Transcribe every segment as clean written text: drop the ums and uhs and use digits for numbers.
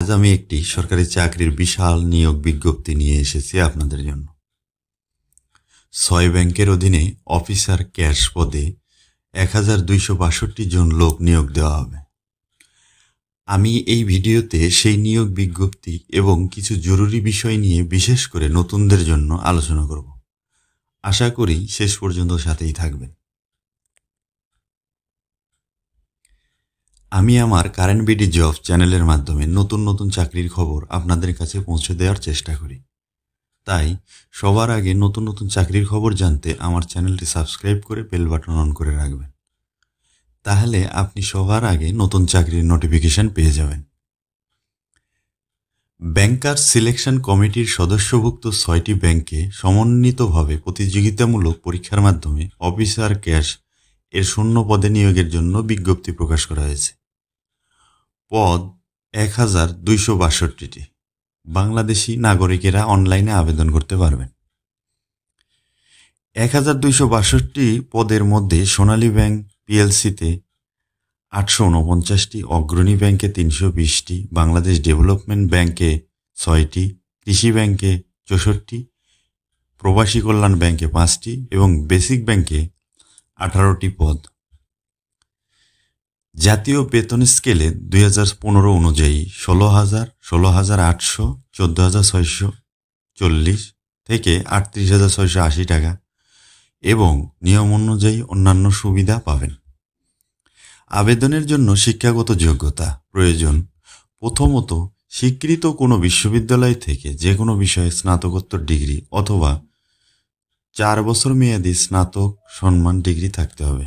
আজ আমি একটি সরকারি চাকরির বিশাল নিয়োগ বিজ্ঞপ্তি নিয়ে এসেছি আপনাদের জন্য। ৬ ব্যাংকের অধীনে অফিসার ক্যাশ পদে ১,২৬২ জন লোক নিয়োগ দেওয়া হবে। আমি এই ভিডিওতে সেই নিয়োগ বিজ্ঞপ্তি এবং কিছু জরুরি বিষয় নিয়ে বিশেষ করে নতুনদের জন্য আলোচনা করব। আশা করি শেষ পর্যন্ত সাথেই থাকবেন। আমি আমার কারেন্ট বিডি জব চ্যানেলের মাধ্যমে নতুন নতুন চাকরির খবর আপনাদের কাছে পৌঁছে দেওয়ার চেষ্টা করি। তাই সবার আগে নতুন নতুন চাকরির খবর জানতে আমার চ্যানেলটি সাবস্ক্রাইব করে বেল বাটন অন করে রাখবেন। তাহলে আপনি সবার আগে নতুন চাকরির নোটিফিকেশন পেয়ে যাবেন। ব্যাংকার সিলেকশন কমিটির সদস্যভুক্ত ৬টি ব্যাংকে সমন্বিতভাবে প্রতিযোগিতামূলক পরীক্ষার মাধ্যমে অফিসার ক্যাশ এর শূন্য পদে নিয়োগের জন্য বিজ্ঞপ্তি প্রকাশ করা হয়েছে। পদ ১,২৬২টি। বাংলাদেশি নাগরিকেরা অনলাইনে আবেদন করতে পারবেন। ১,২৬২ পদের মধ্যে সোনালী ব্যাংক পিএলসিতে ৮৪৯টি, অগ্রণী ব্যাংকে ৩২০টি, বাংলাদেশ ডেভেলপমেন্ট ব্যাংকে ৬টি, কৃষি ব্যাংকে ৬৪টি, প্রবাসী কল্যাণ ব্যাংকে 5টি এবং বেসিক ব্যাংকে 18টি পদ। জাতীয় বেতন স্কেলে ২০১৫ অনুযায়ী ১৬,০০০, ১৬,৮০০, ১৪,৬৪০ থেকে ৩৮,৬৮০ টাকা এবং নিয়ম অনুযায়ী অন্যান্য সুবিধা পাবেন। আবেদনের জন্য শিক্ষাগত যোগ্যতা প্রয়োজন। প্রথমত, স্বীকৃত কোনো বিশ্ববিদ্যালয় থেকে যে কোনো বিষয়ে স্নাতকোত্তর ডিগ্রি অথবা 4 বছর মেয়াদী স্নাতক সম্মান ডিগ্রি থাকতে হবে।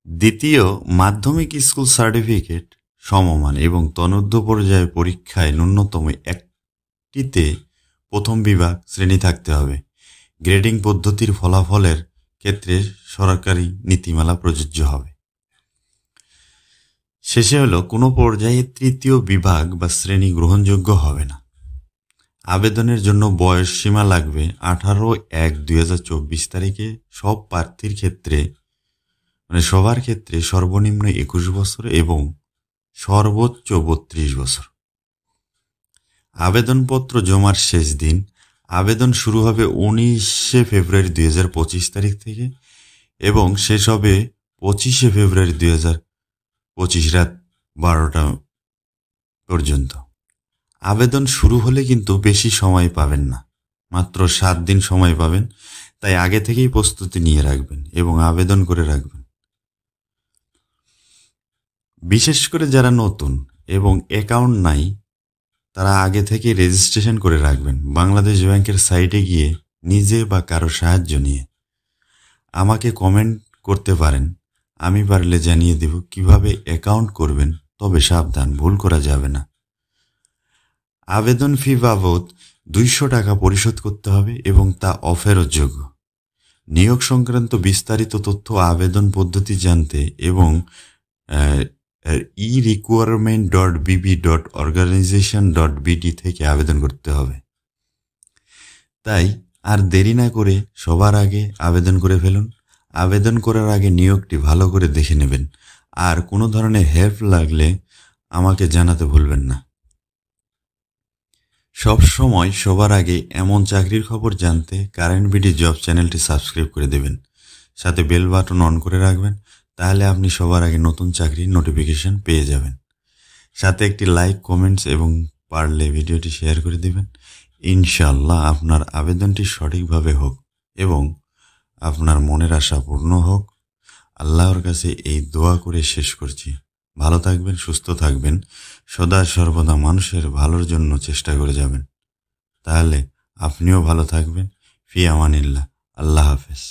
দ্বিতীয়, মাধ্যমিক স্কুল সার্টিফিকেট সমমান এবং তনূর্ধ্ব পর্যায়ে পরীক্ষায় ন্যূনতম একটিতে প্রথম বিভাগ শ্রেণী থাকতে হবে। গ্রেডিং পদ্ধতির ফলাফলের ক্ষেত্রে সরকারি নীতিমালা প্রযোজ্য হবে। শেষে হলো, কোনো পর্যায়ে তৃতীয় বিভাগ বা শ্রেণী গ্রহণযোগ্য হবে না। আবেদনের জন্য বয়স সীমা লাগবে 18/1/2024 তারিখে সব প্রার্থীর ক্ষেত্রে সবার ক্ষেত্রে সর্বনিম্ন 21 বছর এবং সর্বোচ্চ 32 বছর। আবেদনপত্র জমার শেষ দিন। আবেদন শুরু হবে 19শে ফেব্রুয়ারি 2025 তারিখ থেকে এবং শেষ হবে 25শে ফেব্রুয়ারি 2025 রাত 12টা পর্যন্ত। আবেদন শুরু হলে কিন্তু বেশি সময় পাবেন না, মাত্র 7 দিন সময় পাবেন। তাই আগে থেকেই প্রস্তুতি নিয়ে রাখবেন এবং আবেদন করে রাখবেন। বিশেষ করে যারা নতুন এবং অ্যাকাউন্ট নাই তারা আগে থেকে রেজিস্ট্রেশন করে রাখবেন। বাংলাদেশ ব্যাংকের সাইটে গিয়ে নিজে বা কারো সাহায্য নিয়ে আমাকে কমেন্ট করতে পারেন। আমি পারলে জানিয়ে দেব কিভাবে অ্যাকাউন্ট করবেন, তবে সাবধান, ভুল করা যাবে না। আবেদন ফি বাবদ 200 টাকা পরিশোধ করতে হবে এবং তা অফেরতযোগ্য। নিয়োগ সংক্রান্ত বিস্তারিত তথ্য আবেদন পদ্ধতি জানতে এবং erequirement.bb.organization.bd থেকে আবেদন করতে হবে। তাই আর দেরি না করে সবার আগে আবেদন করে ফেলুন। আবেদন করার আগে নিয়োগটি ভালো করে দেখে নেবেন। আর কোনো ধরনের হেল্প লাগলে আমাকে জানাতে ভুলবেন না। সব সময় সবার আগে এমন চাকরির খবর জানতে কারেন্ট বিডি জব চ্যানেলটি সাবস্ক্রাইব করে দেবেন, সাথে বেল বাটন অন করে রাখবেন। তাহলে আপনি সবার আগে নতুন চাকরির নোটিফিকেশন পেয়ে যাবেন। সাথে একটি লাইক, কমেন্টস এবং পারলে ভিডিওটি শেয়ার করে দেবেন। ইনশাআল্লাহ আপনার আবেদনটি সঠিকভাবে হোক এবং আপনার মনের আশা পূর্ণ হোক। আল্লাহর কাছে এই দোয়া করে শেষ করছি। ভালো থাকবেন, সুস্থ থাকবেন, সদা সর্বদা মানুষের ভালোর জন্য চেষ্টা করে যাবেন। তাহলে আপনিও ভালো থাকবেন। ফি আমানিল্লাহ। আল্লাহ হাফেজ।